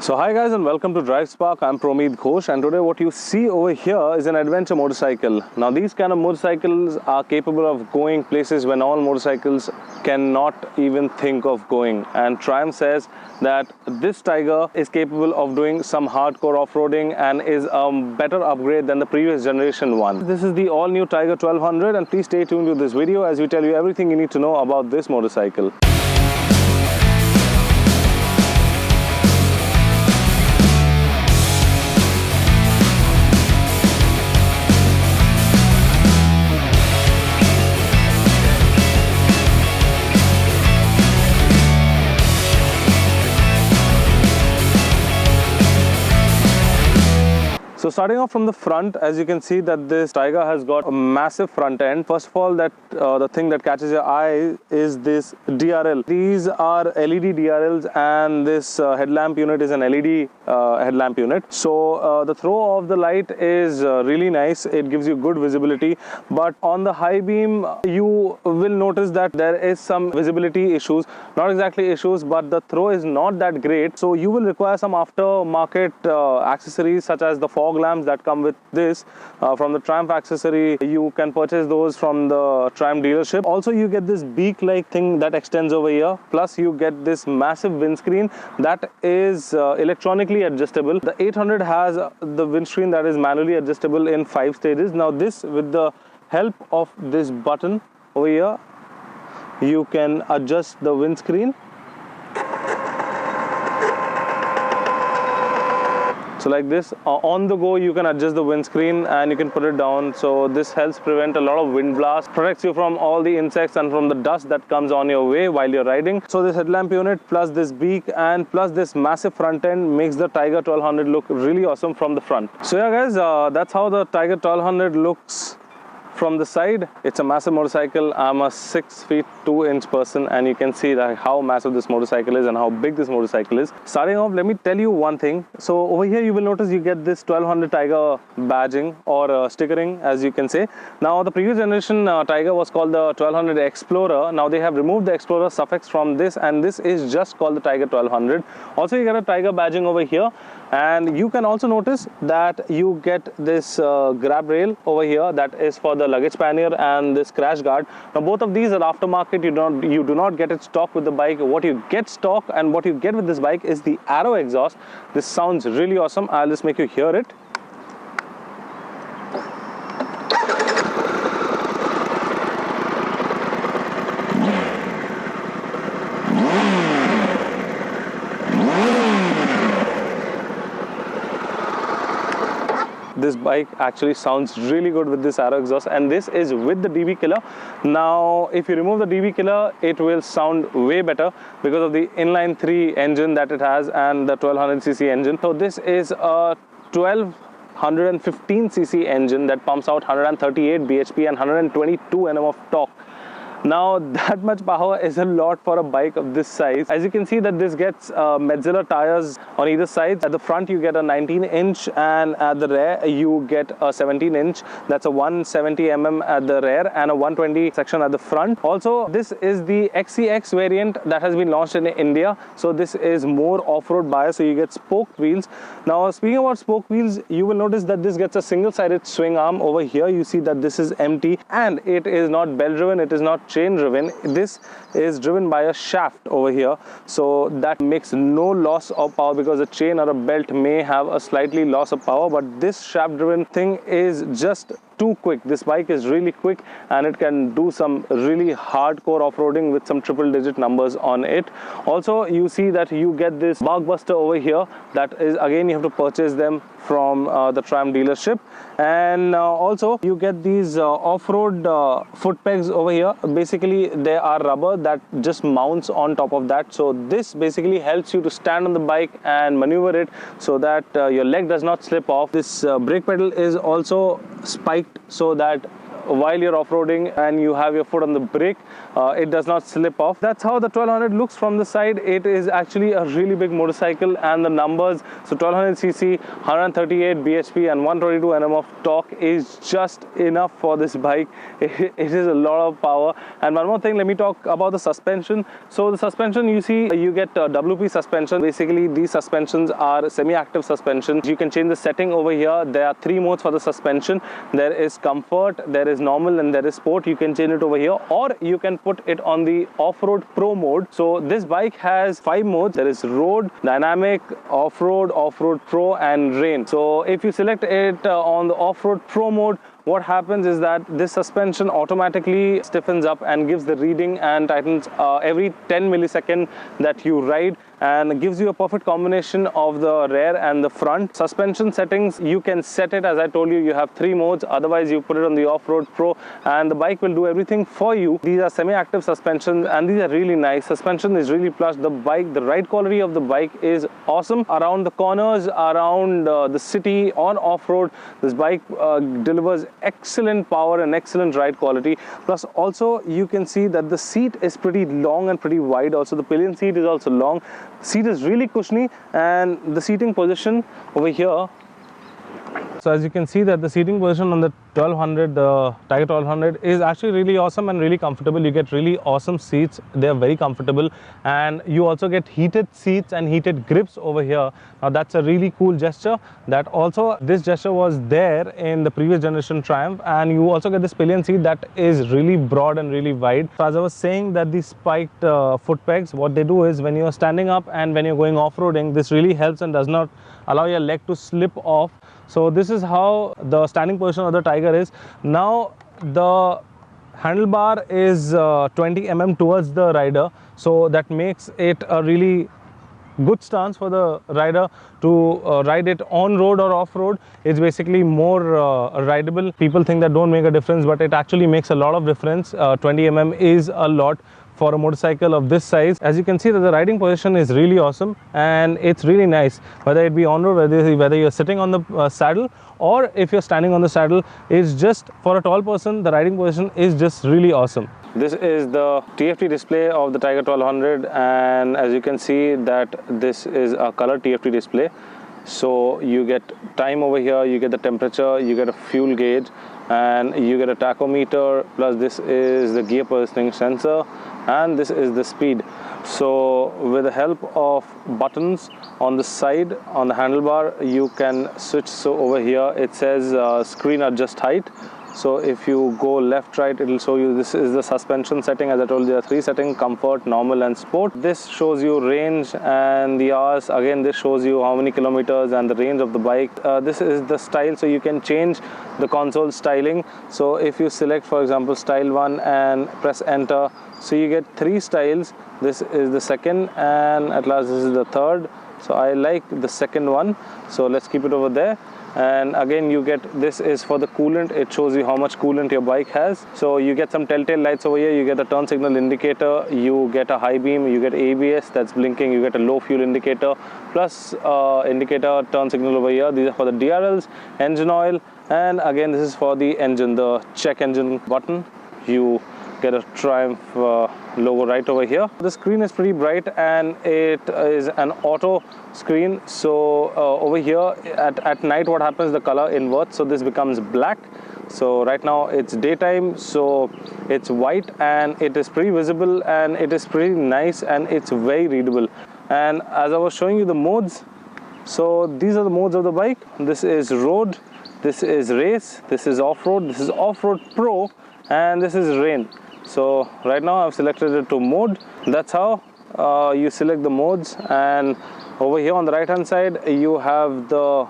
So hi guys and welcome to DriveSpark. I'm Promid Ghosh and today what you see over here is an adventure motorcycle. Now these kind of motorcycles are capable of going places when all motorcycles cannot even think of going, and Triumph says that this Tiger is capable of doing some hardcore off-roading and is a better upgrade than the previous generation one. This is the all new Tiger 1200 and please stay tuned to this video as we tell you everything you need to know about this motorcycle. So starting off from the front, as you can see that this Tiger has got a massive front end. First of all, the thing that catches your eye is this DRL. These are LED DRLs and this headlamp unit is an LED headlamp unit. So the throw of the light is really nice. It gives you good visibility, but on the high beam you will notice that there is some visibility issues. Not exactly issues, but the throw is not that great. So you will require some aftermarket accessories such as the fog lamps that come with this from the Triumph accessory. You can purchase those from the Triumph dealership. Also you get this beak like thing that extends over here, plus you get this massive windscreen that is electronically adjustable. The 800 has the windscreen that is manually adjustable in 5 stages. Now this, with the help of this button over here, you can adjust the windscreen. So like this, on the go you can adjust the windscreen and you can put it down. So this helps prevent a lot of wind blast, protects you from all the insects and from the dust that comes on your way while you're riding. So this headlamp unit plus this beak and plus this massive front end makes the Tiger 1200 look really awesome from the front. So yeah guys, that's how the Tiger 1200 looks from the side. It's a massive motorcycle. I'm a 6 feet 2 inch person and you can see that how massive this motorcycle is and how big this motorcycle is. Starting off, let me tell you one thing. So over here you will notice you get this 1200 Tiger badging or stickering, as you can say. Now the previous generation Tiger was called the 1200 Explorer. Now they have removed the Explorer suffix from this and this is just called the Tiger 1200. Also you get a Tiger badging over here, and you can also notice that you get this grab rail over here that is for the luggage pannier and this crash guard. Now both of these are aftermarket. You do not get it stock with the bike. What you get stock and what you get with this bike is the Arrow exhaust. This sounds really awesome. I'll just make you hear it. This bike actually sounds really good with this Arrow exhaust, and this is with the DB killer. Now if you remove the DB killer, it will sound way better because of the inline 3 engine that it has and the 1200cc engine. So this is a 1215cc engine that pumps out 138 bhp and 122 Nm of torque. Now that much power is a lot for a bike of this size. As you can see that this gets Metzeler tires on either side. At the front you get a 19 inch and at the rear you get a 17 inch. That's a 170 mm at the rear and a 120 section at the front. Also this is the XCX variant that has been launched in India. So this is more off-road bias, so you get spoked wheels. Now speaking about spoke wheels, you will notice that this gets a single-sided swing arm over here. You see that this is empty and it is not belt driven, it is not chain driven. This is driven by a shaft over here, so that makes no loss of power because a chain or a belt may have a slightly loss of power, but this shaft driven thing is just too quick. This bike is really quick and it can do some really hardcore off-roading with some triple digit numbers on it. Also you see that you get this Barkbuster over here. That is, again, you have to purchase them from the Triumph dealership. And also you get these off-road foot pegs over here. Basically they are rubber that just mounts on top of that, so this basically helps you to stand on the bike and maneuver it so that your leg does not slip off. This brake pedal is also spiked so that while you're off-roading and you have your foot on the brake, it does not slip off. That's how the 1200 looks from the side. It is actually a really big motorcycle, and the numbers, so 1200cc, 138 bhp and 122 Nm of torque is just enough for this bike. It is a lot of power. And one more thing, let me talk about the suspension. So the suspension, you see, you get WP suspension. Basically, these suspensions are semi-active suspension. You can change the setting over here. There are 3 modes for the suspension. There is comfort, there is normal, and there is sport. You can change it over here, or you can put it on the off-road pro mode. So this bike has 5 modes. There is road, dynamic, off-road, off-road pro, and rain. So if you select it on the off-road pro mode, what happens is that this suspension automatically stiffens up and gives the reading and tightens every 10 milliseconds that you ride, and gives you a perfect combination of the rear and the front. Suspension settings, you can set it, as I told you, you have 3 modes. Otherwise, you put it on the off-road pro and the bike will do everything for you. These are semi-active suspensions and these are really nice. Suspension is really plush. The ride quality of the bike is awesome. Around the corners, around the city, on off-road, this bike delivers excellent power and excellent ride quality. Plus also, you can see that the seat is pretty long and pretty wide. Also, the pillion seat is also long. Seat is really cushiony, and the seating position over here. So as you can see that the seating position on the 1200, the Tiger 1200 is actually really awesome and really comfortable. You get really awesome seats. They are very comfortable, and you also get heated seats and heated grips over here. Now that's a really cool gesture. That also, this gesture was there in the previous generation Triumph, and you also get this pillion seat that is really broad and really wide. So as I was saying, that these spiked foot pegs, what they do is when you are standing up and when you're going off-roading, this really helps and does not allow your leg to slip off. So this is how the standing position of the Tiger is. Now the handlebar is 20 mm towards the rider, so that makes it a really good stance for the rider to ride it on road or off road. It's basically more rideable. People think that don't make a difference, but it actually makes a lot of difference. 20 mm is a lot for a motorcycle of this size. As you can see that the riding position is really awesome and it's really nice, whether it be on road, whether you're sitting on the saddle or if you're standing on the saddle. It's just, for a tall person, the riding position is just really awesome. This is the TFT display of the Tiger 1200, and as you can see that this is a color TFT display. So you get time over here, you get the temperature, you get a fuel gauge, and you get a tachometer, plus this is the gear positioning sensor, and this is the speed. So with the help of buttons on the side, on the handlebar, you can switch. So over here it says screen adjust height. So if you go left, right, it will show you this is the suspension setting. As I told you, there are 3 settings: comfort, normal, and sport. This shows you range and the hours. Again, this shows you how many kilometers and the range of the bike. This is the style, so you can change the console styling. So if you select, for example, style 1 and press enter, so you get 3 styles. This is the second, and at last this is the third. So I like the second one, so let's keep it over there. And again, you get, this is for the coolant. It shows you how much coolant your bike has. So you get some telltale lights over here. You get a turn signal indicator, you get a high beam, you get ABS that's blinking, you get a low fuel indicator, plus indicator, turn signal over here. These are for the DRLs, engine oil, and again this is for the engine, the check engine button. You get a Triumph logo right over here. The screen is pretty bright and it is an auto screen. So over here at night, what happens, the color inverts, so this becomes black. So right now it's daytime, so it's white and it is pretty visible and it is pretty nice and it's very readable. And as I was showing you the modes, so these are the modes of the bike. This is road, this is race, this is off-road, this is off-road pro, and this is rain. So right now I've selected it to mode. That's how you select the modes. And over here on the right hand side you have the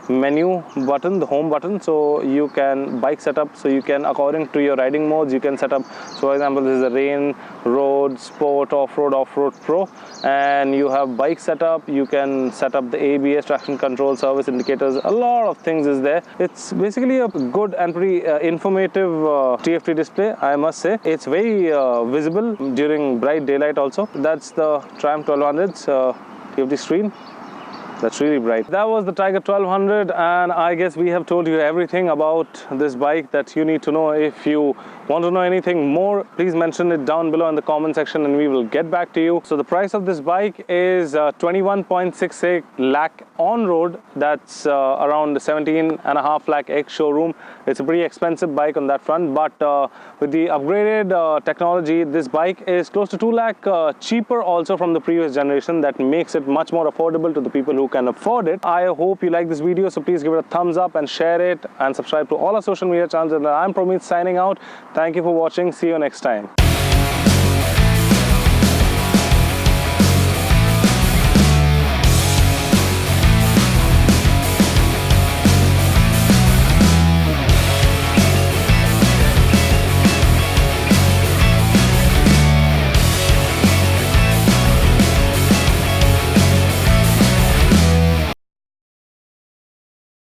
menu button, the home button. So you can bike setup, so you can, according to your riding modes, you can set up. So for example, this is the rain, road, sport, off-road, off-road pro, and you have bike setup. You can set up the ABS, traction control, service indicators. A lot of things is there. It's basically a good and pretty informative TFT display, I must say. It's very visible during bright daylight also. That's the Triumph 1200's TFT screen. That's really bright. That was the Tiger 1200, and I guess we have told you everything about this bike that you need to know. If you want to know anything more, please mention it down below in the comment section and we will get back to you. So the price of this bike is 21.68 lakh on road. That's around 17.5 lakh ex showroom. It's a pretty expensive bike on that front, but with the upgraded technology, this bike is close to 2 lakh cheaper also from the previous generation. That makes it much more affordable to the people who can afford it. I hope you like this video, so please give it a thumbs up and share it and subscribe to all our social media channels. And I'm Promit signing out. Thank you for watching. See you next time.